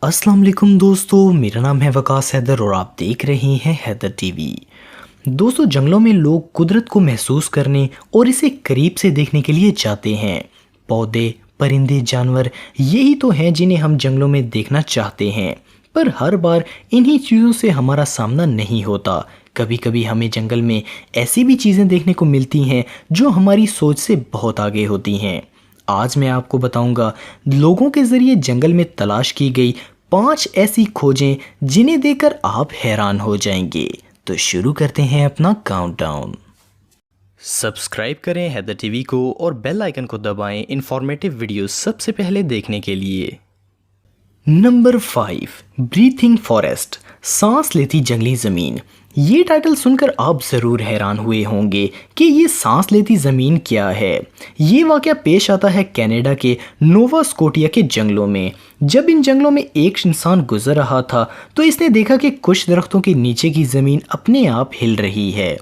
अस्सलाम वालेकुम दोस्तों, मेरा नाम है वकास हैदर और आप देख रहे हैं हैदर टीवी। दोस्तों, जंगलों में लोग कुदरत को महसूस करने और इसे करीब से देखने के लिए जाते हैं। पौधे, परिंदे, जानवर यही तो हैं जिन्हें हम जंगलों में देखना चाहते हैं, पर हर बार इन्हीं चीज़ों से हमारा सामना नहीं होता। कभी कभी हमें जंगल में ऐसी भी चीज़ें देखने को मिलती हैं जो हमारी सोच से बहुत आगे होती हैं। आज मैं आपको बताऊंगा लोगों के ज़रिए जंगल में तलाश की गई 5 ऐसी खोजें जिन्हें देखकर आप हैरान हो जाएंगे। तो शुरू करते हैं अपना काउंटडाउन। सब्सक्राइब करें हैदर टीवी को और बेल आइकन को दबाएं इंफॉर्मेटिव वीडियो सबसे पहले देखने के लिए। नंबर 5, ब्रीथिंग फॉरेस्ट, सांस लेती जंगली ज़मीन। ये टाइटल सुनकर आप ज़रूर हैरान हुए होंगे कि ये सांस लेती ज़मीन क्या है। ये वाक़या पेश आता है कनाडा के नोवा स्कोटिया के जंगलों में। जब इन जंगलों में एक इंसान गुजर रहा था तो इसने देखा कि कुछ दरख्तों के नीचे की ज़मीन अपने आप हिल रही है।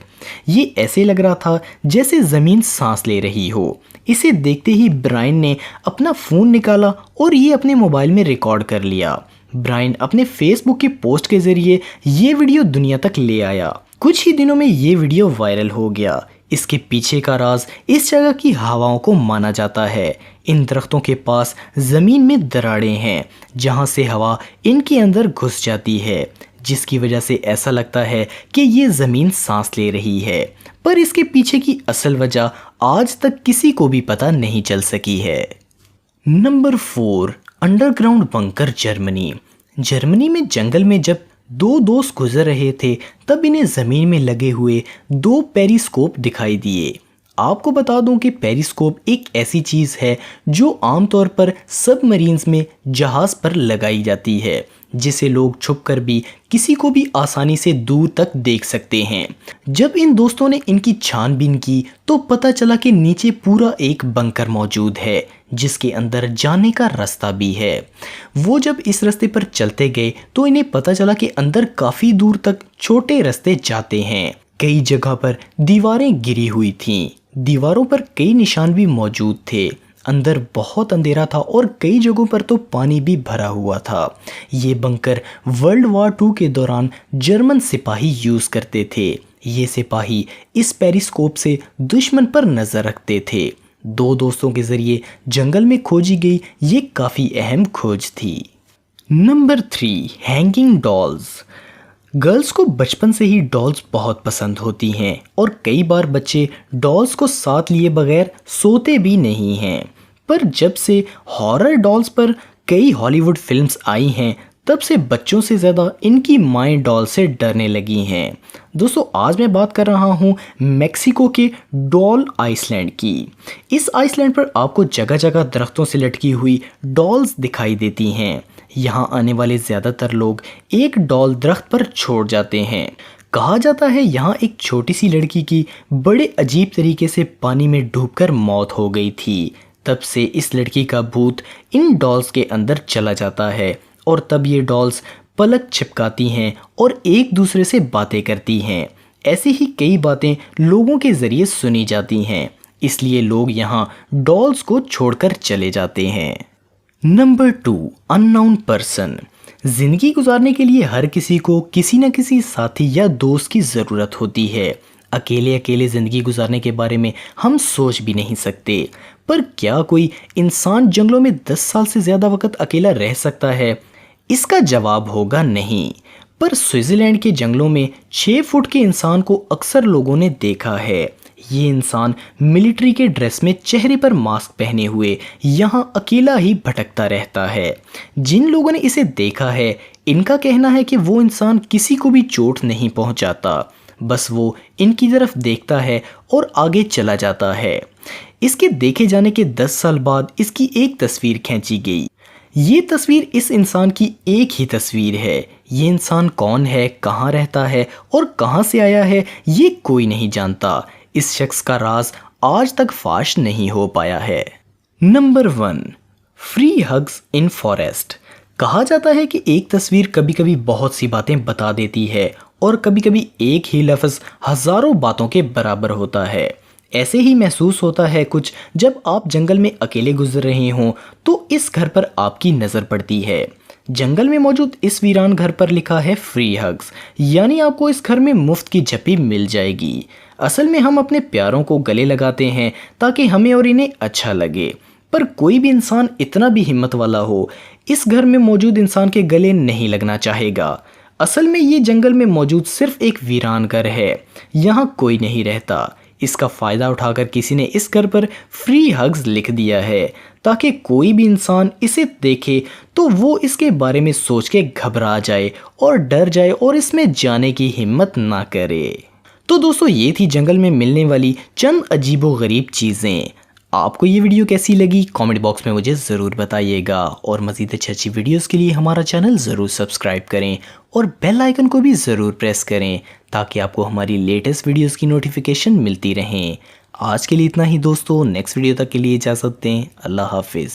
ये ऐसे लग रहा था जैसे ज़मीन सांस ले रही हो। इसे देखते ही ब्रायन ने अपना फ़ोन निकाला और ये अपने मोबाइल में रिकॉर्ड कर लिया। ब्रायन अपने फेसबुक की पोस्ट के ज़रिए ये वीडियो दुनिया तक ले आया। कुछ ही दिनों में ये वीडियो वायरल हो गया। इसके पीछे का राज इस जगह की हवाओं को माना जाता है। इन दरख्तों के पास ज़मीन में दरारें हैं जहां से हवा इनके अंदर घुस जाती है, जिसकी वजह से ऐसा लगता है कि ये ज़मीन सांस ले रही है। पर इसके पीछे की असल वजह आज तक किसी को भी पता नहीं चल सकी है। Number 4, underground bunker, Germany. Germany में जंगल में जब 2 दोस्त गुजर रहे थे तब इन्हें ज़मीन में लगे हुए 2 पेरिस्कोप दिखाई दिए। आपको बता दूं कि पेरिस्कोप एक ऐसी चीज़ है जो आमतौर पर सबमरीन्स में जहाज़ पर लगाई जाती है, जिसे लोग छुपकर भी किसी को भी आसानी से दूर तक देख सकते हैं। जब इन दोस्तों ने इनकी छानबीन की तो पता चला कि नीचे पूरा एक बंकर मौजूद है जिसके अंदर जाने का रास्ता भी है। वो जब इस रास्ते पर चलते गए तो इन्हें पता चला कि अंदर काफ़ी दूर तक छोटे रास्ते जाते हैं। कई जगह पर दीवारें गिरी हुई थीं, दीवारों पर कई निशान भी मौजूद थे। अंदर बहुत अंधेरा था और कई जगहों पर तो पानी भी भरा हुआ था। ये बंकर वर्ल्ड वार 2 के दौरान जर्मन सिपाही यूज़ करते थे। ये सिपाही इस पेरिस्कोप से दुश्मन पर नज़र रखते थे। 2 दोस्तों के ज़रिए जंगल में खोजी गई ये काफ़ी अहम खोज थी। Number 3, hanging dolls. गर्ल्स को बचपन से ही डॉल्स बहुत पसंद होती हैं और कई बार बच्चे डॉल्स को साथ लिए बगैर सोते भी नहीं हैं। पर जब से हॉरर डॉल्स पर कई हॉलीवुड फिल्म्स आई हैं तब से बच्चों से ज़्यादा इनकी माएँ डॉल से डरने लगी हैं। दोस्तों, आज मैं बात कर रहा हूँ मेक्सिको के डॉल आइसलैंड की। इस आइसलैंड पर आपको जगह जगह दरख्तों से लटकी हुई डॉल्स दिखाई देती हैं। यहाँ आने वाले ज़्यादातर लोग एक डॉल दरख्त पर छोड़ जाते हैं। कहा जाता है यहाँ एक छोटी सी लड़की की बड़े अजीब तरीके से पानी में डूबकर मौत हो गई थी। तब से इस लड़की का भूत इन डॉल्स के अंदर चला जाता है और तब ये डॉल्स पलक छिपकाती हैं और एक दूसरे से बातें करती हैं। ऐसी ही कई बातें लोगों के ज़रिए सुनी जाती हैं, इसलिए लोग यहाँ डॉल्स को छोड़कर चले जाते हैं। Number 2, unknown person. ज़िंदगी गुजारने के लिए हर किसी को किसी न किसी साथी या दोस्त की ज़रूरत होती है। अकेले अकेले ज़िंदगी गुजारने के बारे में हम सोच भी नहीं सकते, पर क्या कोई इंसान जंगलों में 10 साल से ज़्यादा वक्त अकेला रह सकता है? इसका जवाब होगा नहीं। पर स्विट्ज़रलैंड के जंगलों में 6 फुट के इंसान को अक्सर लोगों ने देखा है। ये इंसान मिलिट्री के ड्रेस में चेहरे पर मास्क पहने हुए यहाँ अकेला ही भटकता रहता है। जिन लोगों ने इसे देखा है इनका कहना है कि वो इंसान किसी को भी चोट नहीं पहुँचाता, बस वो इनकी तरफ देखता है और आगे चला जाता है। इसके देखे जाने के 10 साल बाद इसकी एक तस्वीर खींची गई। ये तस्वीर इस इंसान की एक ही तस्वीर है। ये इंसान कौन है, कहाँ रहता है और कहाँ से आया है ये कोई नहीं जानता। इस शख्स का राज आज तक फाश नहीं हो पाया है। नंबर 1, फ्री हग्स इन फॉरेस्ट। कहा जाता है कि एक तस्वीर कभी कभी बहुत सी बातें बता देती है और कभी कभी एक ही लफ्ज़ हज़ारों बातों के बराबर होता है। ऐसे ही महसूस होता है कुछ जब आप जंगल में अकेले गुजर रहे हों तो इस घर पर आपकी नज़र पड़ती है। जंगल में मौजूद इस वीरान घर पर लिखा है फ्री हग्स, यानी आपको इस घर में मुफ्त की झप्पी मिल जाएगी। असल में हम अपने प्यारों को गले लगाते हैं ताकि हमें और इन्हें अच्छा लगे, पर कोई भी इंसान इतना भी हिम्मत वाला हो इस घर में मौजूद इंसान के गले नहीं लगना चाहेगा। असल में ये जंगल में मौजूद सिर्फ एक वीरान घर है, यहाँ कोई नहीं रहता। इसका फ़ायदा उठाकर किसी ने इस घर पर फ्री हग्स लिख दिया है ताकि कोई भी इंसान इसे देखे तो वो इसके बारे में सोच के घबरा जाए और डर जाए और इसमें जाने की हिम्मत ना करे। तो दोस्तों ये थी जंगल में मिलने वाली चंद अजीबोगरीब चीज़ें। आपको ये वीडियो कैसी लगी कमेंट बॉक्स में मुझे ज़रूर बताइएगा, और मज़ीद अच्छी वीडियोस के लिए हमारा चैनल ज़रूर सब्सक्राइब करें और बेल आइकन को भी ज़रूर प्रेस करें ताकि आपको हमारी लेटेस्ट वीडियोस की नोटिफिकेशन मिलती रहें। आज के लिए इतना ही दोस्तों, नेक्स्ट वीडियो तक के लिए इजाज़त दें। अल्लाह हाफिज़।